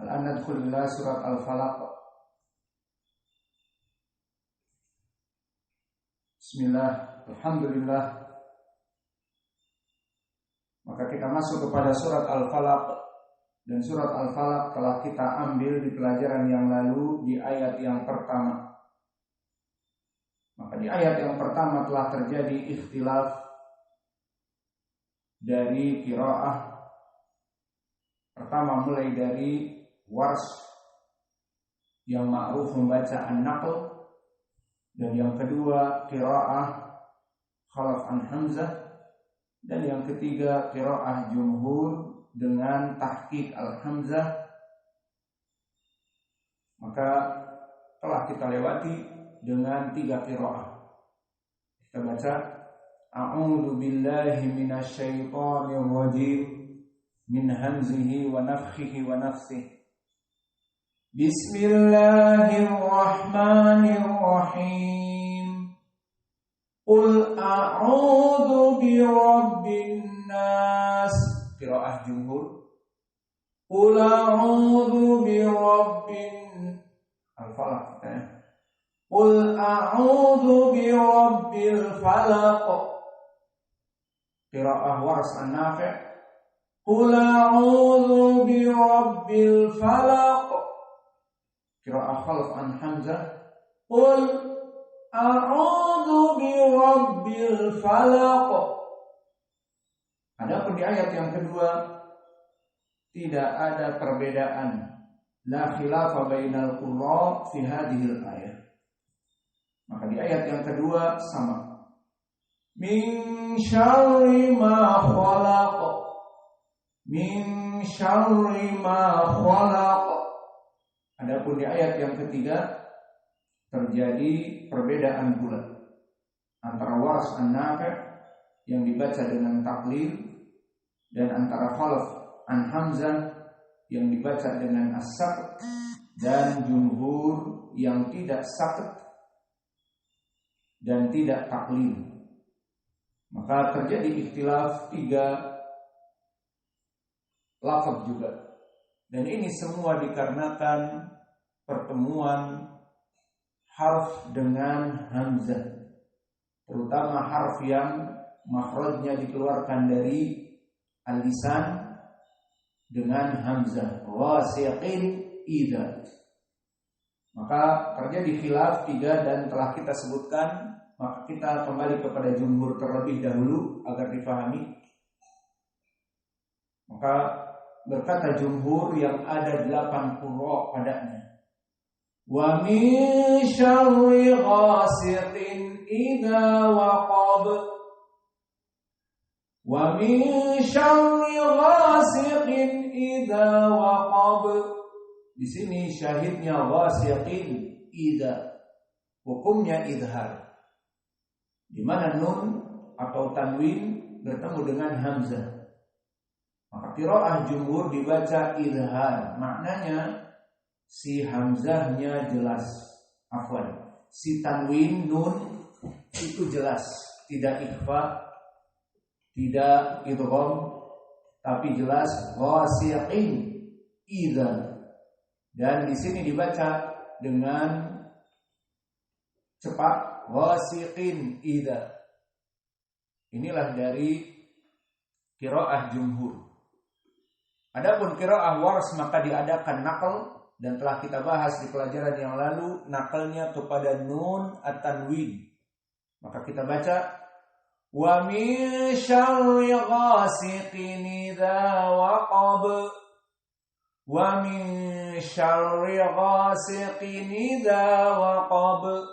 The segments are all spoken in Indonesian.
Al-an nadkhul ila surat Al-Falaq. Bismillah, alhamdulillah. Maka kita masuk kepada surat Al-Falaq. Dan surat Al-Falaq telah kita ambil di pelajaran yang lalu di ayat yang pertama. Maka di ayat yang pertama telah terjadi ikhtilaf dari qiraah. Pertama mulai dari Wars yang ma'ruf membaca an-naql, dan yang kedua qiraah Khalaf an Hamzah, dan yang ketiga qiraah jumhur dengan tahqiq al-hamzah. Maka telah kita lewati dengan 3 qiraah. Kita baca a'udzu billahi minasyaitonir rajim min hamzihi wa nafthihi wa nafthihi. Bismillahirrahmanirrahim. Qul a'udzu birabbin nas. Qiraah jumhur. Qul a'udzu birabbin Al-Falaq. Qul a'udzu birabbil falaq. Qiraah Wars an-Nafi'. Qul a'udzu birabbil falaq. Qiraah Khalaf an Hamzah. Qul a'udzu birabbil falaq. Adapun di ayat yang kedua tidak ada perbedaan, la khilafa bainal qurra fi hadhil ayat. Maka di ayat yang kedua sama. Min syarri ma khalaq. Min syarri ma khalaq. Adapun di ayat yang ketiga terjadi perbedaan pula antara Wars an-Nafi' yang dibaca dengan taklil dan antara Khalaf an Hamzah yang dibaca dengan as-saqt dan jumhur yang tidak saqt dan tidak taklil. Maka terjadi ikhtilaf 3 lafaz juga. Dan ini semua dikarenakan pertemuan harf dengan hamzah, terutama harf yang makhrajnya dikeluarkan dari al-lisan dengan hamzah, wasiqin idza. Maka terjadi khilaf 3 dan telah kita sebutkan. Maka kita kembali kepada jumhur terlebih dahulu agar difahami. Maka berkata jumhur yang ada 8 qurra padanya. Wa min syarri ghasiqin idza waqab. Wa min syarri ghasiqin idza waqab. Di sini syahidnya ghasiqin idza. Hukumnya idhar. Di mana nun atau tanwin bertemu dengan hamzah. Maka qiraah jumhur dibaca idhar. Maknanya si hamzahnya jelas. Afwan. Si tanwin nun itu jelas, tidak ikhfa, tidak idgham, tapi jelas ghasiqin idza. Dan di sini dibaca dengan cepat ghasiqin idza. Inilah dari qiraah jumhur. Adapun qiraah Wars maka diadakan naql dan telah kita bahas di pelajaran yang lalu naqalnya kepada nun at-tanwin. Maka kita baca wa min syarri ghasiqin idza waqab. Wa min syarri ghasiqin idza waqab.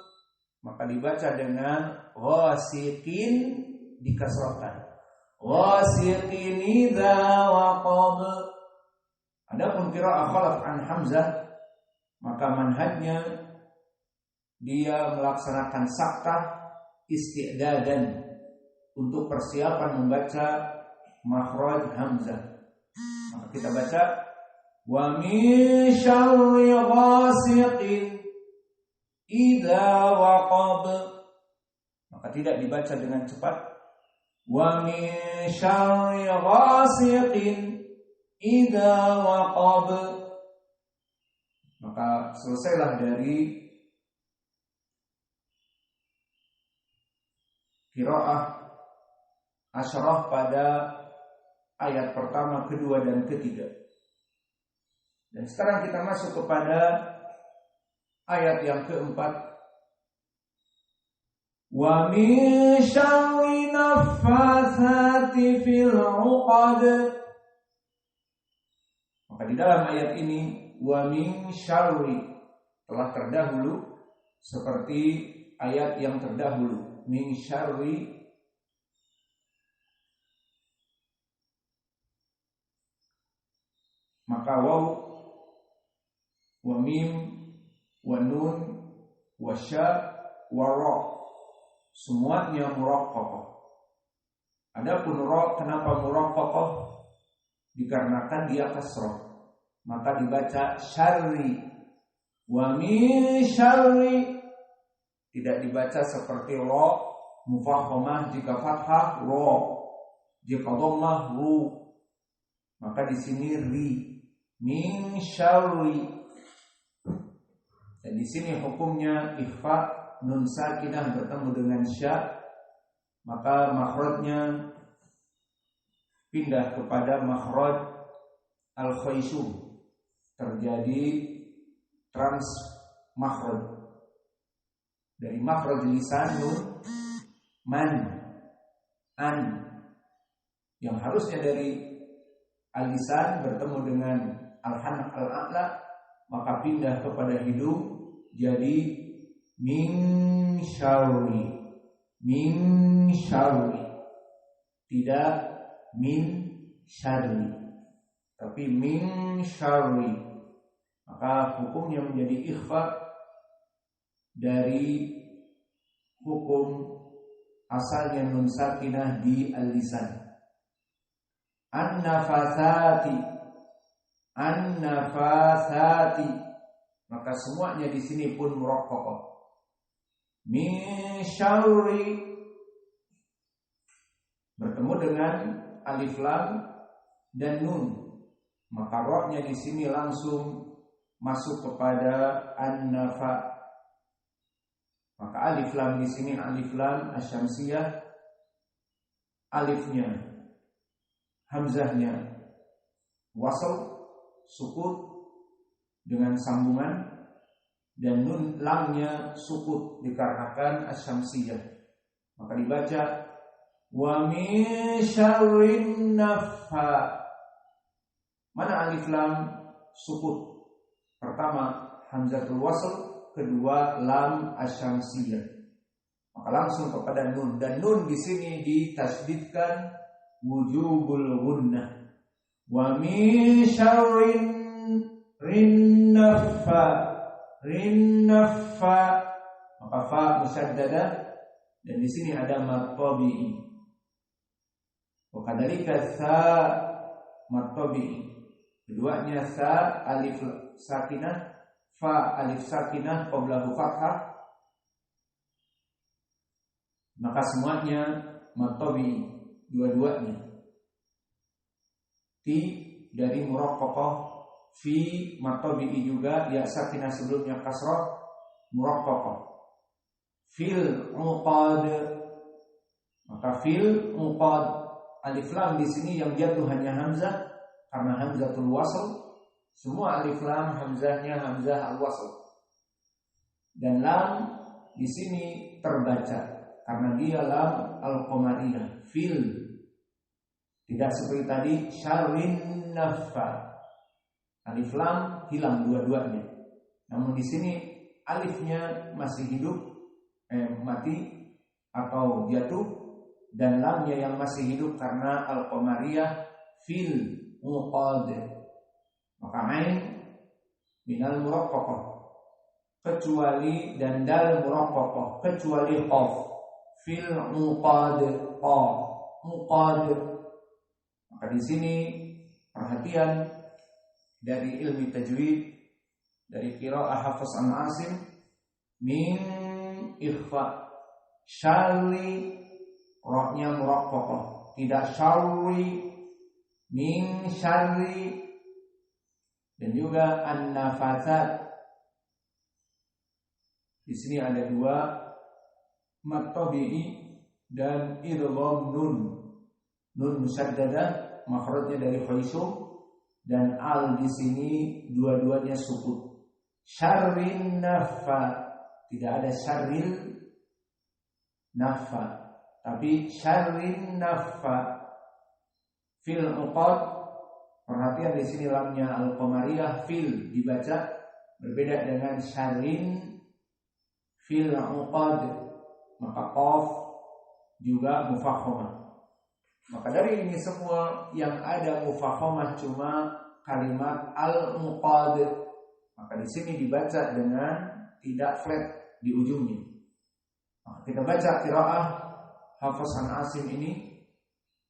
Maka dibaca dengan ghasiqin dikasrahkan. Ghasiqin idza waqab. Adapun qiraah Khalaf an Hamzah maka manhajnya dia melaksanakan saktah isti'dadan untuk persiapan membaca makhraj hamzah. Maka kita baca wa min syarri ghasiqin idza waqab. Maka tidak dibaca dengan cepat. Wa min syarri ghasiqin idza waqab. Maka selesailah dari qiraah asyarah pada ayat pertama, kedua, dan ketiga. Dan sekarang kita masuk kepada ayat yang keempat. Wa min syarri naffatsati fil 'uqad. Maka di dalam ayat ini wa min syarri telah terdahulu seperti ayat yang terdahulu. Min syarri maka waw, wa mim, wa nun, wa sya, wa ra semuanya muraqqaqah. Adapun ra kenapa muraqqaqah? Dikarenakan dia kasrah, maka dibaca syarri. Wa min syarri tidak dibaca seperti ra mufakhamah jika fathah ra, jika dhammah ru. Maka di sini ri, min syarri. Dan di sini hukumnya ikhfa, nun sakinah bertemu dengan sya, maka makhrajnya pindah kepada makhraj al-khaysum. Terjadi trans makhraj dari makhraj lisan nun man an yang harusnya dari al-lisan bertemu dengan al-hanq al-a'la, maka pindah kepada hidung jadi min syarri. Min syarri, tidak min syarri, tapi min syarri. Maka hukumnya menjadi ikhfa dari hukum asalnya nun sakinah di al-lisan. An-nafathati, an-nafathati, maka semuanya di sini pun muraqqaqah. Min syarri bertemu dengan alif lam dan nun, maka ra-nya di sini langsung masuk kepada an-nafa. Maka alif lam di sini alif lam asyamsiyah, alifnya hamzahnya wasl sukut dengan sambungan, dan nun lamnya sukut dikarenakan asyamsiyah, maka dibaca wa min syarrin naffa. Mana alif lam sukut? Pertama hamzatul wasl, kedua lam asyamsiyah, maka langsung kepada nun. Dan nun di sini ditasydidkan wujubul gunnah. Wa min syarrin rinnaffa, rinnaffa, maka fa musyaddadah, dan di sini ada mad tabi'i. Wa kadzalika sa mad tabi'i. Keduanya sa alif sakinah, fa alif sakinah qablahu fathah, maka semuanya mad tabi'i, dua-duanya. Ti dari muraqqaqah, fi mad tabi'i juga, ya sakinah sebelumnya kasrah, muraqqaqah. Fil uqad, maka fil uqad, alif lam di sini yang jatuh hanya hamzah karena hamzatul wasl. Semua alif lam hamzahnya hamzah al-wasl, dan lam di sini terbaca karena dia lam al-qamariyah. Fil, tidak seperti tadi syarrin naffa, alif lam hilang dua-duanya. Namun di sini alifnya masih hidup, mati atau jatuh, dan lamnya yang masih hidup karena al-qamariyah fil uqad. Maka ain minal muraqqaqah, kecuali, dan dal muraqqaqah, kecuali qaf fil uqad, qaf uqad. Maka di sini perhatian dari ilmu tajwid, dari qiraah Hafs an Asim, min ikhfa syarri, ra-nya muraqqaqah, tidak syarri, min syarri. Dan juga an-nafatsat, Di sini ada dua, mat tabi'i dan idgham nun musyaddadah, makhrajnya dari khaysum, dan al di sini dua-duanya sukun. Syarrin nafa, tidak ada syarril nafa, tapi syarrin nafa. Fil uqad, perhatian di sini lamnya al-qamariyah, fil dibaca, berbeda dengan syarrin fil uqad, maka qaf juga mufakhamah. Maka dari ini semua yang ada mufakhamah cuma kalimat al-muqad, maka di sini dibaca dengan tidak flat di ujungnya. Maka kita baca qiraah Hafiz an Asim ini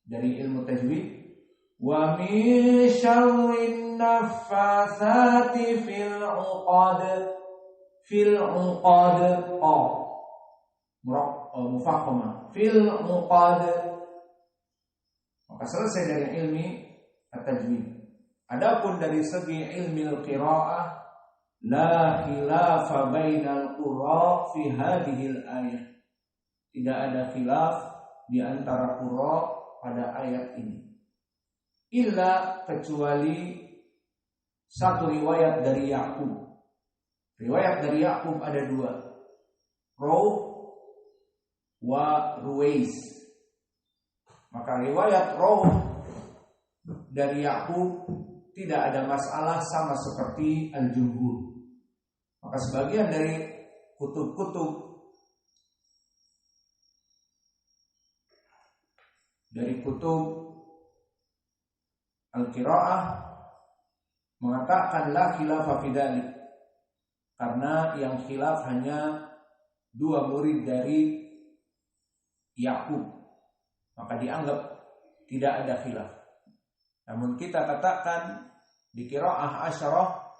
dari ilmu tajwid. Wa min syarrin naffatsati fil uqad. Fil uqad, mufakhamah. Fil uqad. Maka selesai dari ilmi at-tajwid. Adapun dari segi ilmi al-qiraah, la khilafa bainal qurra fi hadhihi al-ayah. Tidak ada khilaf di antara qurra pada ayat ini. Illa, kecuali satu riwayat dari Ya'qub. Riwayat dari Ya'qub ada dua, Rawh wa Ruwais. Maka riwayat Rawh dari Ya'qub tidak ada masalah, sama seperti al-jumhur. Maka sebagian dari kutub-kutub al-qiraah mengatakan la khilafa fi dzalik, karena yang khilaf hanya dua murid dari Ya'qub, maka dianggap tidak ada khilaf. Namun kita katakan di qiraah asyarah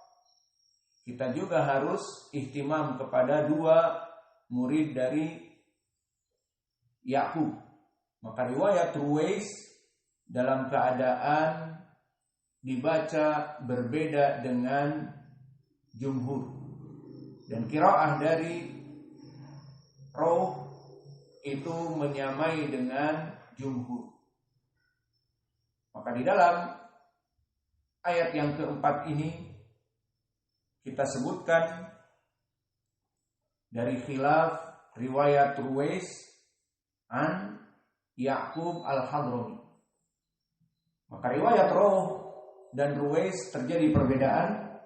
kita juga harus ihtimam kepada dua murid dari Ya'qub. Maka riwayat Ruwais dalam keadaan dibaca berbeda dengan jumhur, dan qiraah dari Rawh itu menyamai dengan jumhur. Maka di dalam ayat yang keempat ini kita sebutkan dari khilaf riwayat Ruwais an Ya'qub al-Hadrami. Maka riwayat Rawh dan Ruwais terjadi perbedaan.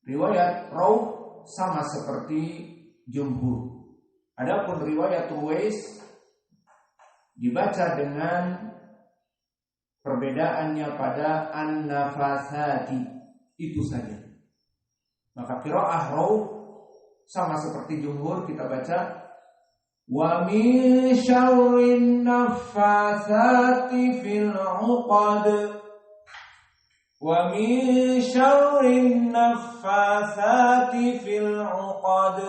Riwayat Rawh sama seperti jumhur. Adapun riwayat Ruwais dibaca dengan perbedaannya pada an-nafasati, itu saja. Maka qiraah Rawh sama seperti jumhur, kita baca wa min syarrin naffatsati fil 'uqad. Wa min syarrin naffatsati fil 'uqad.